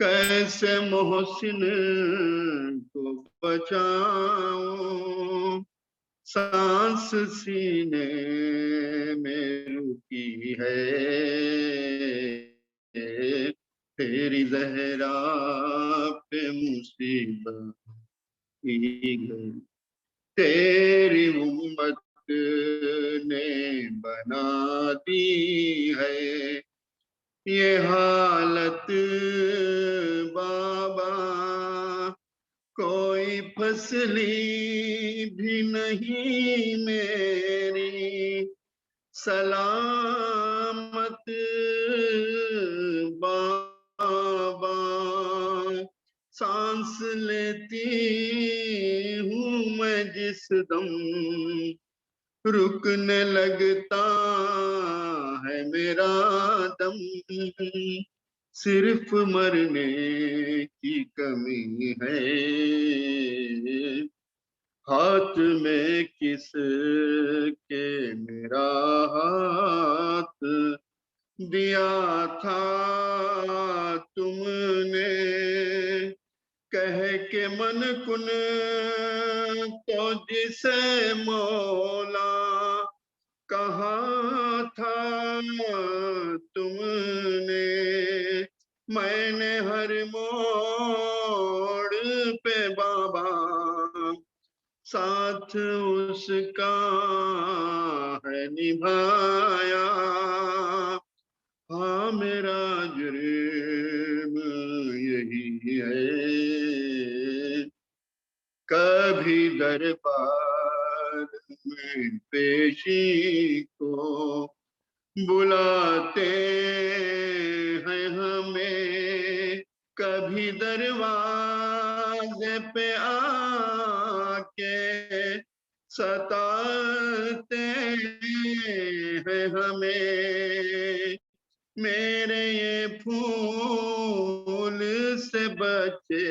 کیسے محسن کو بچاؤں، سانس سینے میں رکی ہے، تیری زہرا پہ مصیبت کی گئی، تیری امت نے بنا دی ہے یہ حالت بابا، کوئی فصلی بھی نہیں میری سلامت بابا، سانس لیتی ہوں میں جس دم، رکنے لگتا ہے میرا دم، صرف مرنے کی کمی ہے، ہاتھ میں کس کے میرا ہاتھ دیا تھا تم نے، کہہ کے من کن تو جسے مولا کہا تھا تم نے، میں نے ہر موڑ پہ بابا ساتھ اس کا ہے نبھایا، ہاں میرا جرم یہی ہے، کبھی دربار میں پیشی کو بلاتے ہیں ہمیں، کبھی دروازے پہ آ کے ستاتے ہیں ہمیں، میرے یہ پھول سے بچے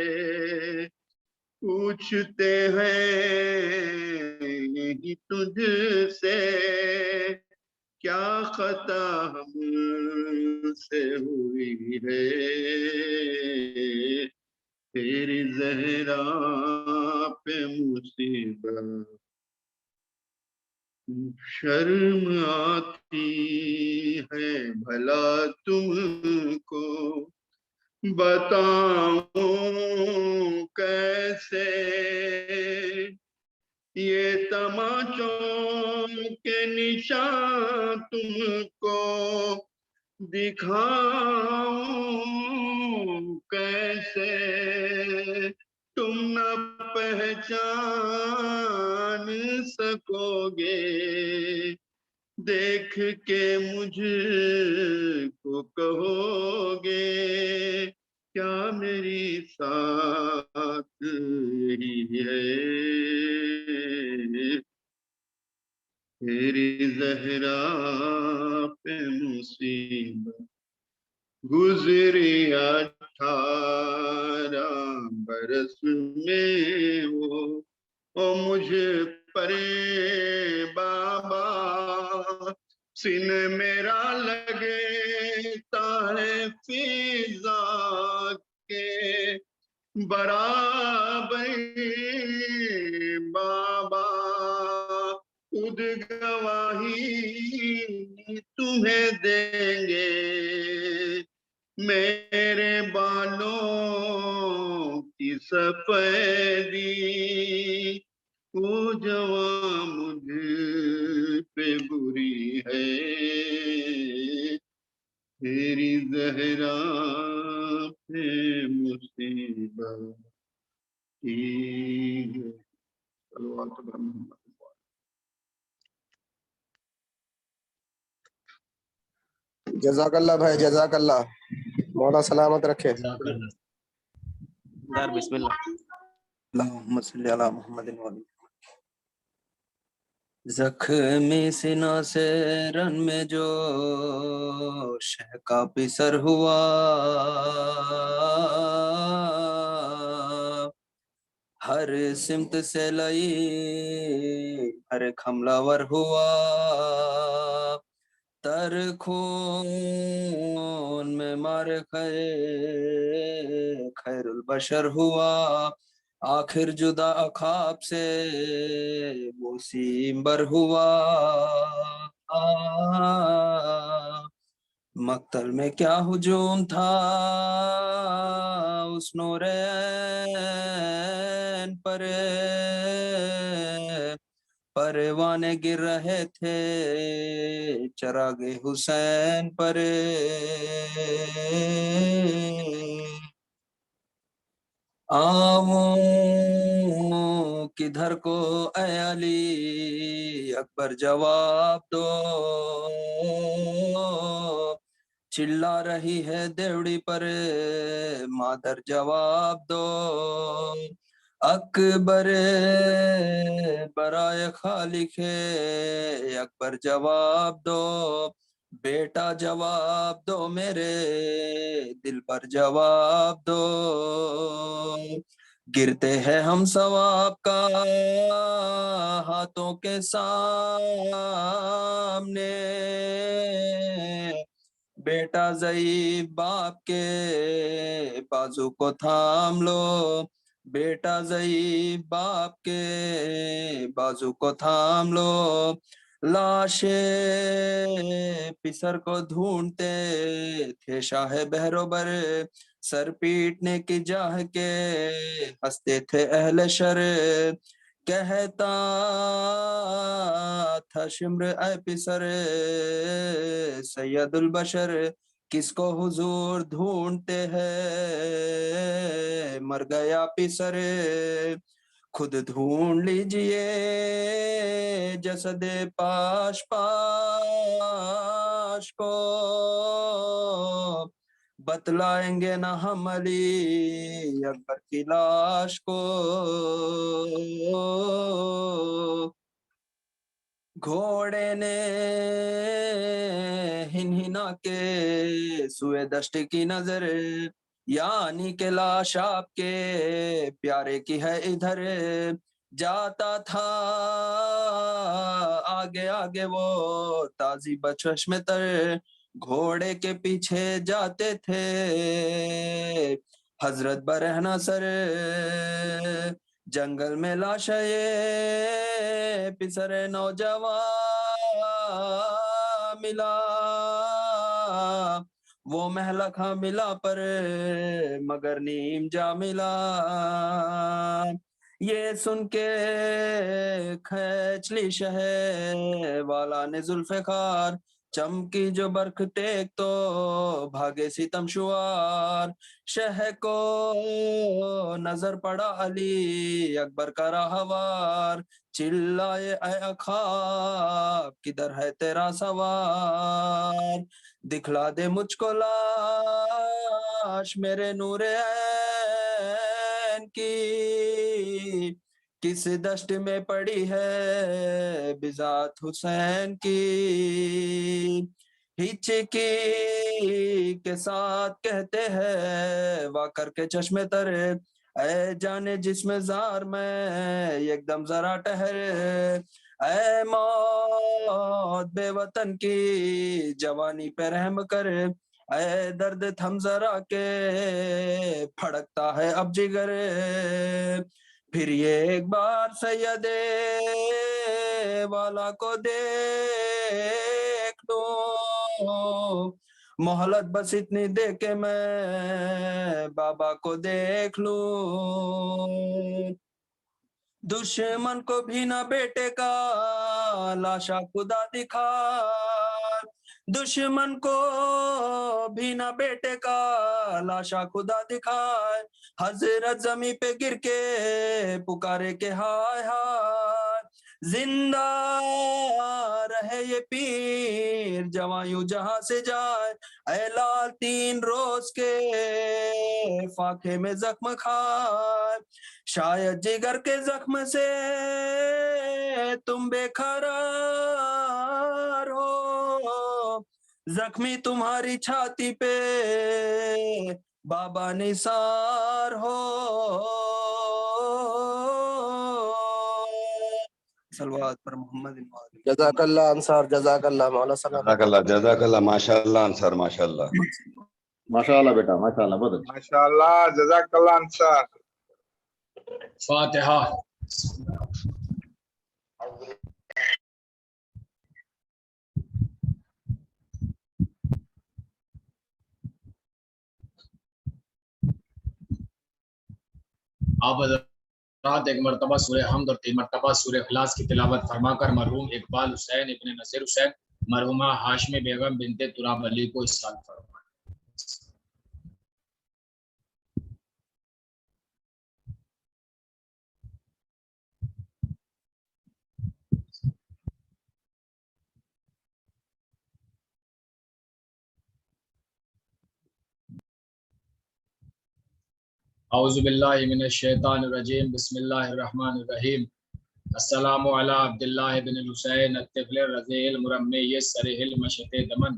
پوچھتے ہیں یہی تجھ سے، کیا خطا ہم سے ہوئی ہے، تیری زہرا پہ مصیبت، شرم آتی ہے بھلا تم کو بتاؤں کیسے، یہ تماچوں کے نشان تم کو دکھاؤں کیسے، تم نہ پہچان سکو گے، دیکھ کے مجھ کو کہو گے کیا میری ساتھ یہی ہے، تیری زہرا پہ مصیبت، گزری 18 برس میں وہ مجھ پر بابا، سینے میرا لگتا ہے فضا کے برابر بابا، خود گواہی تمہیں دیں گے میرے بالوں کی سفیدی، وہ جوان مجھ پہ بری ہے، تیری زہرا پہ مصیبت کی ہے، صلوات محمد۔ جزاک اللہ بھائی، جزاک اللہ، مولا سلامت رکھے۔ بسم اللہ۔ اللہم صلی علی محمد وعلی۔ زخم سینہ سے رن میں جو شہکا پسر ہوا، ہر سمت سے لئی ہر ایک حملہ ور ہوا، تر خون میں مار خیر البشر ہوا آخر جدا خواب سے وہ سیمبر ہوا مقتل میں کیا ہجوم تھا اس نورین پر پروانے گر رہے تھے چراغ حسین پر آؤں کدھر کو اے علی اکبر جواب دو چلا رہی ہے دیوڑی پر مادر جواب دو اکبر برائے خالق اکبر جواب دو بیٹا جواب دو میرے دل پر جواب دو گرتے ہیں ہم ثواب کا ہاتھوں کے سامنے بیٹا ضعیف باپ کے بازو کو تھام لو بیٹا ضعیف باپ کے بازو کو تھام لو لاشے پسر کو ڈھونڈتے تھے شاہ بہروبر سر پیٹنے کی جاہ کے ہنستے تھے اہل شر کہتا تھا شمر اے پسر سید البشر کس کو حضور ڈھونڈتے ہیں مر گیا پسر خود ڈھونڈ لیجئے جسد پاش پاش کو بتلائیں گے نہ ہم علی اکبر کی لاش کو گھوڑے نے ہنہنا کے سوئے دشت کی نظر یعنی کہ لاش آپ کے پیارے کی ہے ادھر جاتا تھا آگے آگے وہ تازی بچش میں تر گھوڑے کے پیچھے جاتے تھے حضرت برہنہ سر جنگل میں لاشے پسر نوجوان ملا وہ مہلک ہاں ملا پر مگر نیم جا ملا یہ سن کے کھینچ لی شہ والا نے ذوالفقار چمکی جو برق ٹیک تو بھاگے ستم شوار شہ کو نظر پڑا علی اکبر کا راہوار چلائے اے اخاب کدھر ہے تیرا سوار دکھلا دے مجھ کو لاش میرے نور عین کی کس دشت میں پڑی ہے بذات حسین کی ہچکی کے ساتھ کہتے ہیں وا کر کے چشمے تر اے جانے جس میں زار میں ایک دم ذرا ٹہر اے موت بے وطن کی جوانی پہ رحم کر اے درد تھم ذرا کے پھڑکتا ہے اب جگر پھر یہ ایک بار سید والا کو دیکھ لو مہلت بس اتنی دے کے میں بابا کو دیکھ لوں دشمن کو بھی نہ بیٹے کا لاشا خدا دکھا دشمن کو بھی نہ بیٹے کا لاشا خدا دکھائے حضرت زمین پہ گر کے پکارے کے ہائے ہائے زندہ رہے یہ پیر جواں یوں جہاں سے جائے اے لال 3 روز کے فاقے میں زخم کھائے شاید جگر کے زخم سے تم بے قرار ہو زخمی تمہاری چھاتی پہ بابا نثار ہو صلوات پر محمد جزاک اللہ انصار، جزاک اللہ مولا سلام. جزاک اللہ ماشاء اللہ انصار ماشاء اللہ. ماشاء اللہ بیٹا ماشاء اللہ بہت اچھا. ماشاء اللہ جزاک اللہ انصار. فاتحہ. آپ حضرات ایک مرتبہ سورہ حمد اور 3 مرتبہ سورہ اخلاص کی تلاوت فرما کر مرحوم اقبال حسین ابن نصیر حسین، مرحومہ ہاشمی بیگم بنت تراب علی کو احسان فرمائیں. اعوذ باللہ من الشیطان الرجیم، بسم اللہ الرحمن الرحیم. السلام علی عبداللہ بن الحسین الطفل الرضیع المرمی الصریح المشط دمن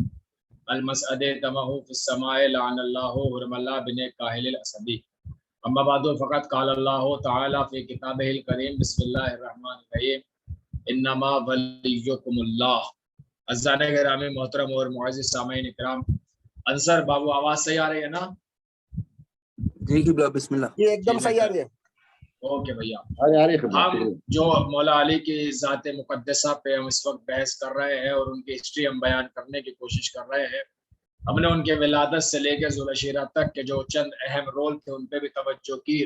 المسعد دمہ فی السماء لعن اللہ حرم اللہ بن کاہل الاسدی. اما بعد فقط قال اللہ تعالی فی کتابہ الکریم بسم اللہ الرحمن الرحیم انما ولیکم اللہ. عزیزان گرامی محترم اور معزز سامعین اکرام، انصر بابو آواز صحیح آ رہی ہے نا؟ جی قبلہ بسم اللہ. یہ ایک دم صحیح آ رہی ہے. اوکے بھیا. ہم ہم جو مولا علی کی ذات مقدسہ پہ ہم اس وقت بحث کر رہے ہیں اور ان کی ہسٹری ہم بیان کرنے کی کوشش کر رہے ہیں. ہم نے ان کے ولادت سے لے کے ذوالشیرہ تک کے جو چند اہم رول تھے ان پہ بھی توجہ کی،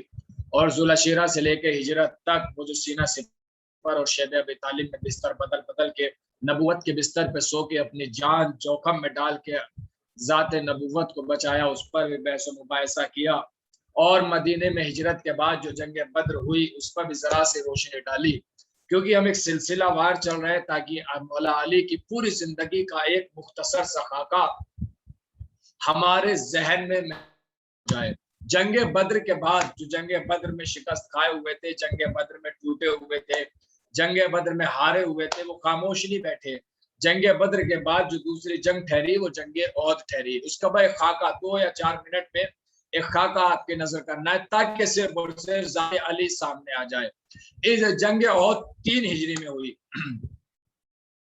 اور ذوالشیرہ سے لے کے ہجرت تک وہ جو سینہ سپر اور شیب ابی طالب میں بستر بدل بدل کے نبوت کے بستر پہ سو کے اپنی جان جوخم میں ڈال کے ذات نبوت کو بچایا، اس پر بھی بحث و مباحثہ کیا. اور مدینے میں ہجرت کے بعد جو جنگ بدر ہوئی اس پر بھی ذرا سے روشنی ڈالی، کیونکہ ہم ایک سلسلہ وار چل رہے ہیں تاکہ مولا علی کی پوری زندگی کا ایک مختصر سا خاکہ ہمارے ذہن میں جائے. جنگ بدر کے بعد جو جنگ بدر میں شکست کھائے ہوئے تھے، جنگ بدر میں ٹوٹے ہوئے تھے، جنگ بدر میں ہارے ہوئے تھے، وہ خاموش نہیں بیٹھے. جنگ بدر کے بعد جو دوسری جنگ ٹھہری وہ جنگ احد ٹھہری. اس کا بھائی خاکہ 2 یا 4 منٹ میں ایک خاکہ آپ کی نظر کرنا ہے تاکہ صرف اور صرف ذات علی سامنے آ جائے. اس جنگ احد 3 ہجری میں ہوئی.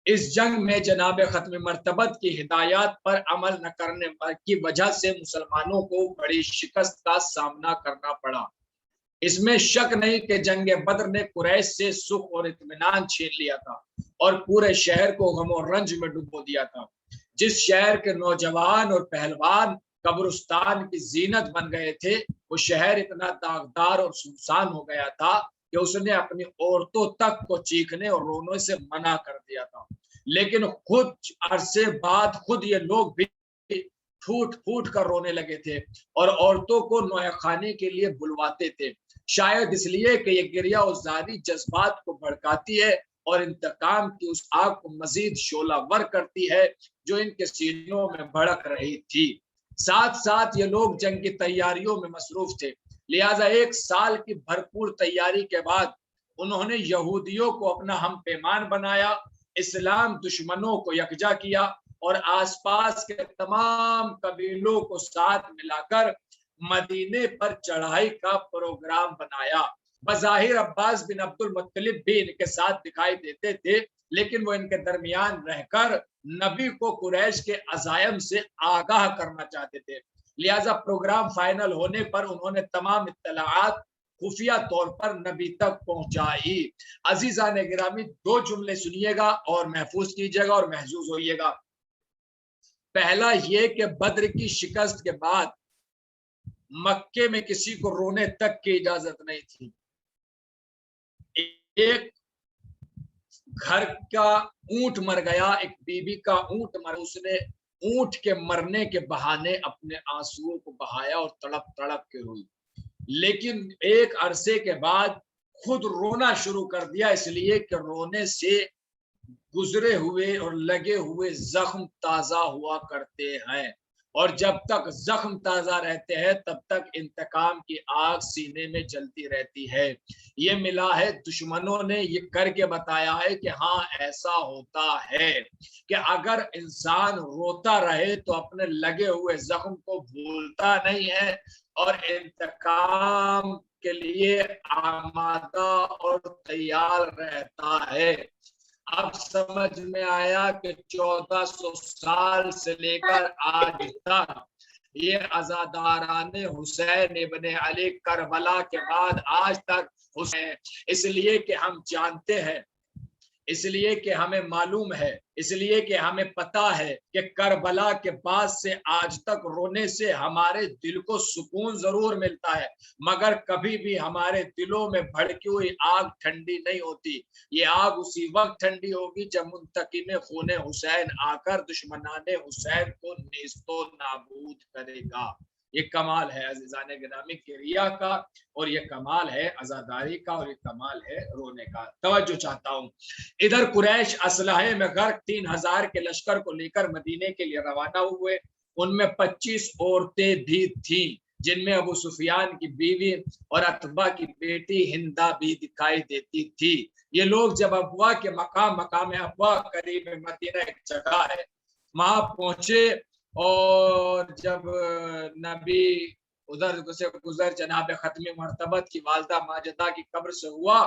اس جنگ میں جناب ختم مرتبت کی ہدایات پر عمل نہ کرنے کی وجہ سے مسلمانوں کو بڑی شکست کا سامنا کرنا پڑا. اس میں شک نہیں کہ جنگ بدر نے قریش سے سکھ اور اطمینان چھین لیا تھا اور پورے شہر کو غم و رنج میں ڈبو دیا تھا. جس شہر کے نوجوان اور پہلوان قبرستان کی زینت بن گئے تھے، وہ شہر اتنا داغدار اور سنسان ہو گیا تھا کہ اس نے اپنی عورتوں تک کو چیخنے اور رونے سے منع کر دیا تھا. لیکن خود عرصے بعد خود یہ لوگ بھی پھوٹ پھوٹ کر رونے لگے تھے اور عورتوں کو نوحہ خانے کے لیے بلواتے تھے، شاید اس لیے کہ یہ گریہ و زاری جذبات کو بھڑکاتی ہے اور انتقام کی اس آگ کو مزید شعلہ ور کرتی ہے جو ان کے سینوں میں بھڑک رہی تھی. ساتھ ساتھ یہ لوگ جنگ کی تیاریوں میں مصروف تھے، لہٰذا 1 سال کی بھرپور تیاری کے بعد انہوں نے یہودیوں کو اپنا ہم پیمان بنایا، اسلام دشمنوں کو یکجا کیا اور آس پاس کے تمام قبیلوں کو ساتھ ملا کر مدینے پر چڑھائی کا پروگرام بنایا. بظاہر عباس بن عبد المطلب بھی ان کے ساتھ دکھائی دیتے تھے، لیکن وہ ان کے درمیان رہ کر نبی کو قریش کے عزائم سے آگاہ کرنا چاہتے تھے. لہٰذا پروگرام فائنل ہونے پر انہوں نے تمام اطلاعات خفیہ طور پر نبی تک پہنچائی. عزیزان گرامی 2 جملے سنیے گا اور محفوظ کیجیے گا اور محظوظ ہوئیے گا. پہلا یہ کہ بدر کی شکست کے بعد مکے میں کسی کو رونے تک کی اجازت نہیں تھی. ایک گھر کا اونٹ مر گیا، ایک بی بی کا اونٹ مر، اس نے اونٹ کے مرنے کے بہانے اپنے آنسوؤں کو بہایا اور تڑپ تڑپ کے روئی، لیکن ایک عرصے کے بعد خود رونا شروع کر دیا، اس لیے کہ رونے سے گزرے ہوئے اور لگے ہوئے زخم تازہ ہوا کرتے ہیں، اور جب تک زخم تازہ رہتے ہیں تب تک انتقام کی آگ سینے میں جلتی رہتی ہے. یہ ملا ہے، دشمنوں نے یہ کر کے بتایا ہے کہ ہاں ایسا ہوتا ہے کہ اگر انسان روتا رہے تو اپنے لگے ہوئے زخم کو بھولتا نہیں ہے اور انتقام کے لیے آمادہ اور تیار رہتا ہے۔ اب سمجھ میں آیا کہ 1400 سال سے لے کر آج تک یہ عزاداران حسین ابن علی کربلا کے بعد آج تک حسین، اس لیے کہ ہم جانتے ہیں، اس لیے کہ ہمیں معلوم ہے، اس لیے کہ ہمیں پتا ہے کہ کربلا کے بعد سے آج تک رونے سے ہمارے دل کو سکون ضرور ملتا ہے، مگر کبھی بھی ہمارے دلوں میں بھڑکی ہوئی آگ ٹھنڈی نہیں ہوتی۔ یہ آگ اسی وقت ٹھنڈی ہوگی جب منتقم خون حسین آ کر دشمنان حسین کو نیست و نابود کرے گا۔ یہ کمال ہے عزیزان گرامی کریا کا، اور یہ کمال ہے عزاداری کا، اور یہ کمال ہے رونے کا۔ توجہ چاہتا ہوں، ادھر قریش اسلحے میں غرق 3000 کے لشکر کو لے کر مدینے کے لیے روانہ ہوئے۔ ان میں 25 عورتیں بھی تھیں، جن میں ابو سفیان کی بیوی اور عتبہ کی بیٹی ہندا بھی دکھائی دیتی تھی۔ یہ لوگ جب ابوا کے مقام ابوا قریب مدینہ ایک جگہ ہے، وہاں پہنچے، اور جب نبی ادھر سے گزر جناب ختمی مرتبت کی والدہ ماجدہ کی قبر سے ہوا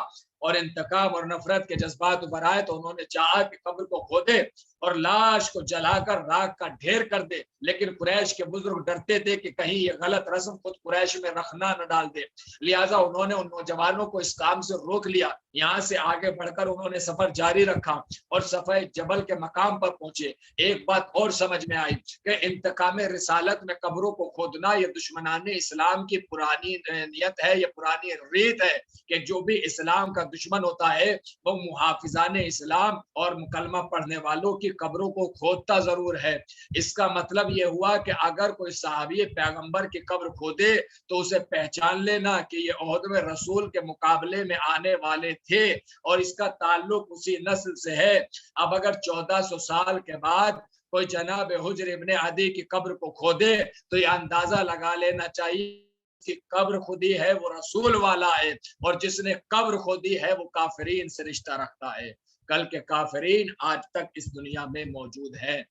اور انتقام اور نفرت کے جذبات ابھر آئے، تو انہوں نے چاہا کہ قبر کو کھودے اور لاش کو جلا کر راکھ کا ڈھیر کر دے، لیکن قریش کے بزرگ ڈرتے تھے کہ کہیں یہ غلط رسم خود قریش میں رخنا نہ ڈال دے، لہٰذا انہوں نے ان نوجوانوں کو اس کام سے روک لیا۔ یہاں سے آگے بڑھ کر انہوں نے سفر جاری رکھا اور صفحہ جبل کے مقام پر پہنچے۔ ایک بات اور سمجھ میں آئی کہ انتقام رسالت میں قبروں کو کھودنا یہ دشمنان اسلام کی پرانی نیت ہے، یہ پرانی ریت ہے کہ جو بھی اسلام کا دشمن ہوتا ہے وہ محافظان اسلام اور مکلمہ پڑھنے والوں کی قبروں کو کھودتا ضرور ہے۔ اس کا مطلب یہ ہوا کہ اگر کوئی صحابی پیغمبر کی قبر کھودے تو اسے پہچان لینا کہ یہ عہد میں رسول کے مقابلے میں آنے والے تھے، اور اس کا تعلق اسی نسل سے ہے۔ اب اگر 1400 سال کے بعد کوئی جناب حجر ابن عدی کی قبر کو کھودے تو یہ اندازہ لگا لینا چاہیے کہ قبر خودی ہے وہ رسول والا ہے، اور جس نے قبر خودی ہے وہ کافرین سے رشتہ رکھتا ہے۔ کل کے کافرین آج تک اس دنیا میں موجود ہیں،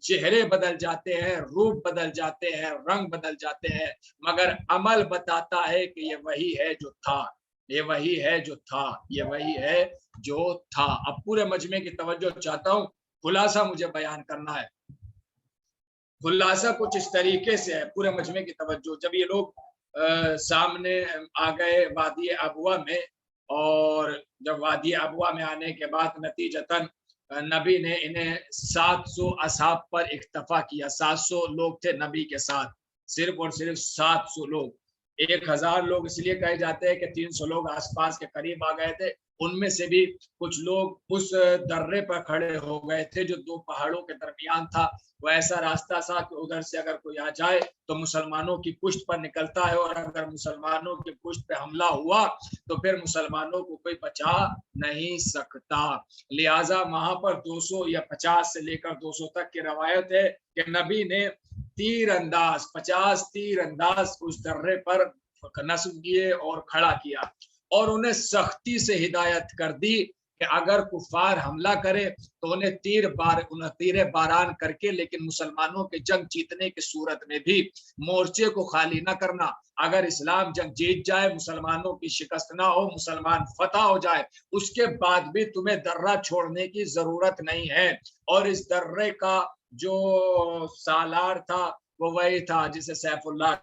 چہرے بدل جاتے ہیں، روپ بدل جاتے ہیں، رنگ بدل جاتے ہیں، مگر عمل بتاتا ہے کہ یہ وہی ہے جو تھا، یہ وہی ہے جو تھا، یہ وہی ہے جو تھا۔ اب پورے مجمع کی توجہ چاہتا ہوں، خلاصہ مجھے بیان کرنا ہے۔ خلاصہ کچھ اس طریقے سے ہے، پورے مجمع کی توجہ۔ جب یہ لوگ سامنے آ گئے وادی ابوا میں، اور جب وادی ابوا میں آنے کے بعد نتیجتاً نبی نے انہیں 700 اصحاب پر اکتفا کیا۔ 700 لوگ تھے نبی کے ساتھ، صرف اور صرف 700 لوگ۔ 1000 لوگ اس لیے کہے جاتے ہیں کہ 300 لوگ آس پاس کے قریب آ گئے تھے، ان میں سے بھی کچھ لوگ اس درے پر کھڑے ہو گئے تھے جو 2 پہاڑوں کے درمیان تھا۔ وہ ایسا راستہ تھا کہ ادھر سے اگر کوئی آ جائے تو مسلمانوں کی پشت پر نکلتا ہے، اور اگر مسلمانوں کی پشت پہ حملہ ہوا تو پھر مسلمانوں کو کوئی بچا نہیں سکتا۔ لہٰذا وہاں پر 200 یا 50 سے لے کر 200 تک کی روایت ہے کہ نبی نے تیر انداز 50 تیر انداز اس درے پر نصب کیے اور کھڑا کیا، اور انہیں سختی سے ہدایت کر دی کہ اگر کفار حملہ کرے تو انہیں تیر باران کر کے، لیکن مسلمانوں کے جنگ جیتنے کی صورت میں بھی مورچے کو خالی نہ کرنا۔ اگر اسلام جنگ جیت جائے، مسلمانوں کی شکست نہ ہو، مسلمان فتح ہو جائے، اس کے بعد بھی تمہیں درہ چھوڑنے کی ضرورت نہیں ہے۔ اور اس درے کا جو سالار تھا وہ وہی تھا جسے سیف اللہ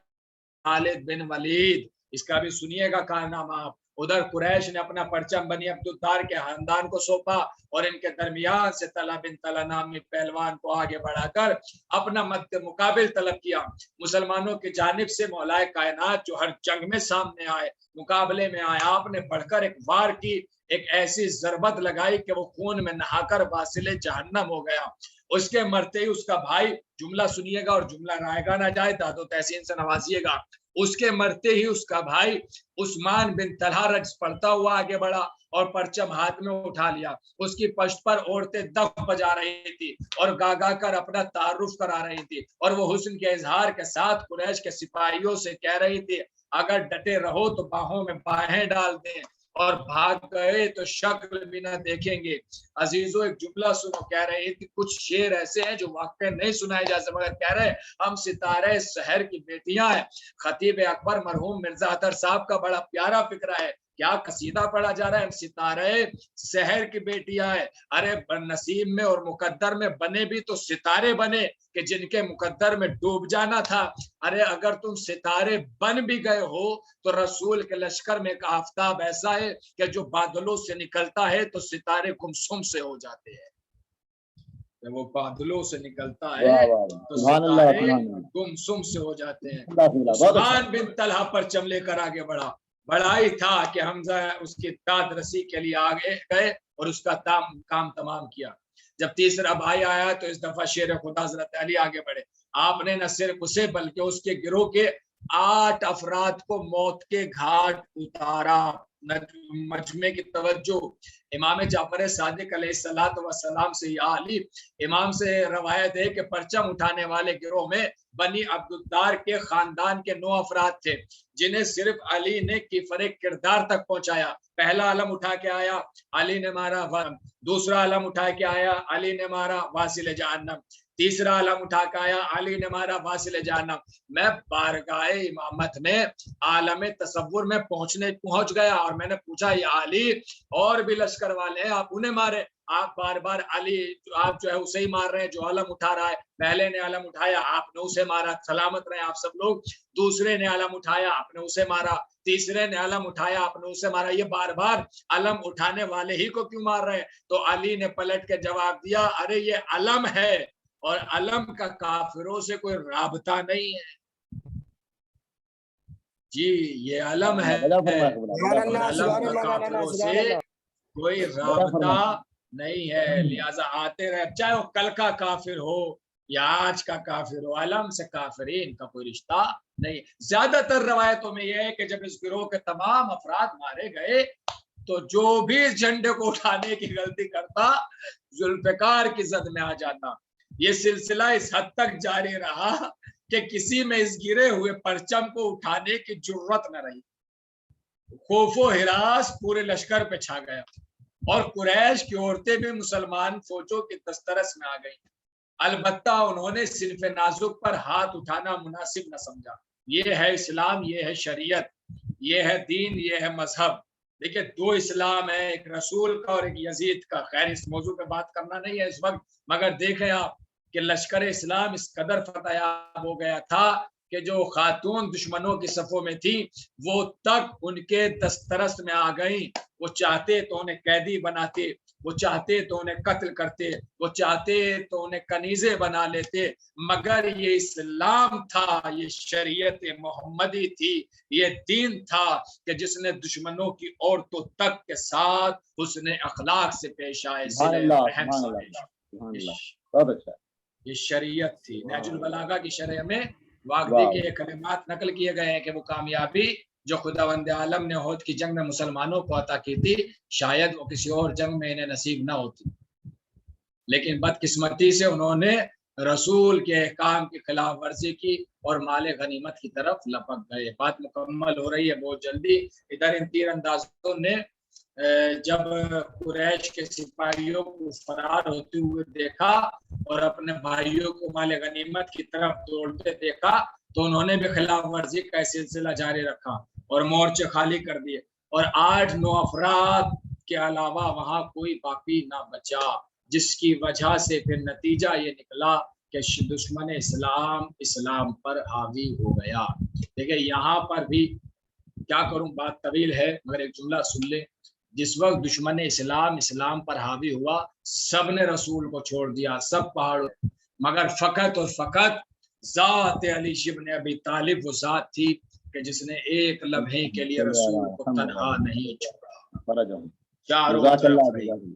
خالد بن ولید، اس کا بھی سنیے گا کارنامہ۔ ادھر قریش نے اپنا پرچم بنی عبدالدار کے خاندان کو سونپا، اور ان کے درمیان سے طلحہ بن طلحہ نامی پہلوان کو آگے بڑھا کر اپنا مد مقابل طلب کیا۔ مسلمانوں کی جانب سے مولا کائنات جو ہر جنگ میں سامنے آئے، مقابلے میں آئے، آپ نے بڑھ کر ایک وار کی، ایک ایسی ضربت لگائی کہ وہ خون میں نہا کر واصل جہنم ہو گیا۔ اس کے مرتے ہی اس کا بھائی، جملہ سنیے گا اور جملہ رائے گا نہ جائے، داد و تحسین سے نوازیے گا، اس کے مرتے ہی اس کا بھائی عثمان بن طلحہ رقص پڑھتا ہوا آگے بڑھا اور پرچم ہاتھ میں اٹھا لیا۔ اس کی پشت پر عورتیں دف بجا رہی تھی اور گا گا کر اپنا تعارف کرا رہی تھی، اور وہ حسن کے اظہار کے ساتھ قریش کے سپاہیوں سے کہہ رہی تھی اگر ڈٹے رہو تو باہوں میں باہیں ڈال دیں، اور بھاگ گئے تو شکل بھی نہ دیکھیں گے. عزیزو ایک جملہ سنو, کہہ رہے ہیں کہ کچھ شعر ایسے ہیں جو واقع نہیں سنائے جا سکتے, مگر کہہ رہے ہیں ہم ستارے سحر کی بیٹیاں ہیں. خطیب اکبر مرحوم مرزا اطہر صاحب کا بڑا پیارا فکرہ ہے, کیا قصیدہ پڑھا جا رہا ہے, ہم ستارے سحر کی بیٹیاں ہیں. ارے نصیب میں اور مقدر میں بنے بھی تو ستارے بنے کہ جن کے مقدر میں ڈوب جانا تھا. ارے اگر تم ستارے بن بھی گئے ہو تو رسول کے لشکر میں ایک آفتاب ایسا ہے کہ جو بادلوں سے نکلتا ہے تو ستارے گمسم سے ہو جاتے ہیں. جب وہ بادلوں سے نکلتا ہے تو ستارے گمسم سے ہو جاتے ہیں. عثمان بن طلحہ پر چملے کر آگے بڑھا, بڑا ہی تھا کہ حمزہ اس کی داد رسی کے لیے آگے گئے اور اس کا کام تمام کیا. جب تیسرا بھائی آیا تو اس دفعہ شیر خدا حضرت علی آگے بڑھے. آپ نے نہ صرف اسے بلکہ اس کے گروہ کے 8 افراد کو موت کے گھاٹ اتارا. مجمع کی توجہ, امام جعفر صادق علیہ السلام سے یا علی, امام سے روایت ہے کہ پرچم اٹھانے والے گروہ میں بنی عبدالدار کے خاندان کے 9 افراد تھے جنہیں صرف علی نے کفر کردار تک پہنچایا. پہلا علم اٹھا کے آیا, علی نے مارا. دوسرا علم اٹھا کے آیا, علی نے مارا واصل جہنم. تیسرا علم اٹھا کے آیا, علی نے مارا واصل جہنم. میں بارگاہ امامت میں عالم تصور میں پہنچ گیا اور میں نے پوچھا یا علی اور بھی لشکر والے ہیں, آپ انہیں مارے. آپ بار بار علی آپ جو ہے اسے ہی مار رہے ہیں جو علم اٹھا رہا ہے. پہلے نے علم اٹھایا, آپ نے اسے مارا, سلامت رہے آپ سب لوگ. دوسرے نے علم اٹھایا, آپ نے اسے مارا. تیسرے نے علم اٹھایا, آپ نے اسے مارا. یہ بار بار علم اٹھانے والے ہی کو کیوں مار رہے ہیں؟ تو علی نے پلٹ کے جواب دیا, ارے یہ علم ہے اور علم کا کافروں سے کوئی رابطہ نہیں ہے. جی یہ علم ہے, علم کا کافروں سے کوئی رابطہ نہیں ہے. لہذا آتے رہے, چاہے وہ کل کا کافر ہو یا آج کا کافر ہو, علم سے کافرین کا کوئی رشتہ نہیں. زیادہ تر روایتوں میں یہ ہے کہ جب اس گروہ کے تمام افراد مارے گئے تو جو بھی اس جھنڈے کو اٹھانے کی غلطی کرتا ذوالفقار کی زد میں آ جاتا. یہ سلسلہ اس حد تک جاری رہا کہ کسی میں اس گرے ہوئے پرچم کو اٹھانے کی جرت نہ رہی. خوف و ہراس پورے لشکر پہ چھا گیا اور قریش کی عورتیں بھی مسلمان فوجوں کی دسترس میں آ گئیں. البتہ انہوں نے صنف نازک پر ہاتھ اٹھانا مناسب نہ سمجھا. یہ ہے اسلام, یہ ہے شریعت, یہ ہے دین, یہ ہے مذہب. دیکھیں 2 اسلام ہے, ایک رسول کا اور ایک یزید کا. خیر اس موضوع پہ بات کرنا نہیں ہے اس وقت, مگر دیکھیں آپ کہ لشکر اسلام اس قدر فتح یاب ہو گیا تھا کہ جو خاتون دشمنوں کی صفوں میں تھی وہ تک ان کے دسترس میں آ گئیں. وہ چاہتے تو انہیں قیدی بناتے, وہ چاہتے تو انہیں قتل کرتے, وہ چاہتے تو انہیں کنیزیں بنا لیتے, مگر یہ اسلام تھا, یہ شریعت محمدی تھی, یہ دین تھا کہ جس نے دشمنوں کی عورتوں تک کے ساتھ حسن اخلاق سے پیش آئے. یہ شریعت تھی. نہج البلاغہ کی شرح میں واقعی کے یہ کلمات نقل کیے گئے ہیں کہ وہ کامیابی جو خداوند عالم نے احد کی جنگ میں مسلمانوں کو عطا کی تھی شاید وہ کسی اور جنگ میں انہیں نصیب نہ ہوتی, لیکن بدقسمتی سے انہوں نے رسول کے احکام کی خلاف ورزی کی اور مال غنیمت کی طرف لپک گئے. بات مکمل ہو رہی ہے بہت جلدی. ادھر ان تیر اندازوں نے جب قریش کے سپاہیوں کو فرار ہوتے ہوئے دیکھا اور اپنے بھائیوں کو مال غنیمت کی طرف دوڑتے دیکھا تو انہوں نے بھی خلاف ورزی کا سلسلہ جاری رکھا اور مورچے خالی کر دیے, اور 8-9 افراد کے علاوہ وہاں کوئی باقی نہ بچا, جس کی وجہ سے پھر نتیجہ یہ نکلا کہ دشمن اسلام پر حاوی ہو گیا. دیکھیں یہاں پر بھی کیا کروں, بات طویل ہے مگر ایک جملہ سن لیں. جس وقت دشمن اسلام پر حاوی ہوا سب نے رسول کو چھوڑ دیا, سب پہاڑوں, مگر فقط اور فقط ذات علی ابن ابی طالب وہ ذات تھی کہ جس نے ایک لمحے کے لیے رسول کو تنہا نہیں چھوڑا.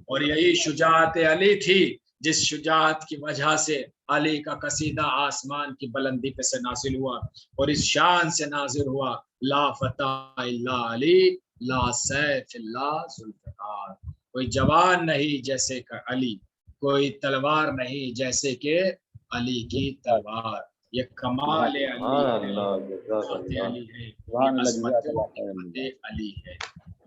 اور یہی شجاعت علی تھی جس شجاعت کی وجہ سے علی کا قصیدہ آسمان کی بلندی پہ سے نازل ہوا اور اس شان سے نازل ہوا, لا فتح الا علی لا سیف الا ذوالفقار. کوئی جوان نہیں جیسے کہ علی, کوئی تلوار نہیں جیسے کہ علی کی تلوار. یہ کمال علی ہے, علی ہے, علی ہے.